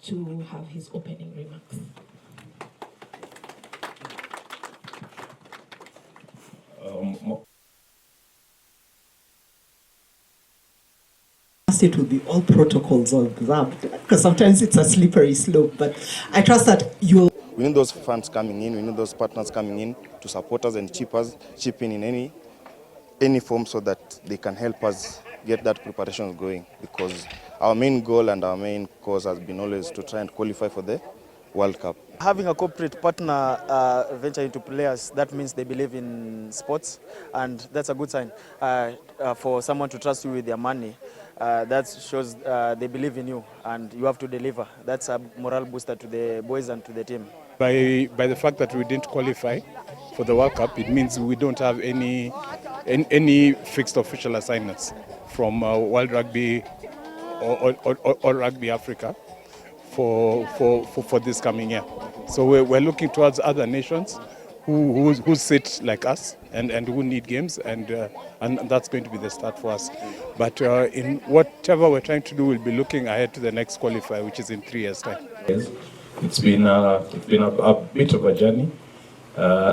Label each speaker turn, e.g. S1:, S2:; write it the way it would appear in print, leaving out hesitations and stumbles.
S1: to have his opening remarks.
S2: It will be all protocols observed, because sometimes it's a slippery slope, but I trust that you'll...
S3: We need those funds coming in, we need those partners coming in to support us and chip in any form so that they can help us get that preparation going, because our main goal and our main cause has been always to try and qualify for the World Cup.
S4: Having a corporate partner venture into players, that means they believe in sports, and that's a good sign. For someone to trust you with their money, that shows they believe in you and you have to deliver. That's a morale booster to the boys and to the team.
S5: By the fact that we didn't qualify for the World Cup, it means we don't have any fixed official assignments from World Rugby or Rugby Africa for this coming year. So we're looking towards other nations who sit like us and who need games, and that's going to be the start for us. But in whatever we're trying to do, we'll be looking ahead to the next qualifier, which is in 3 years' time.
S6: It's been a bit of a journey.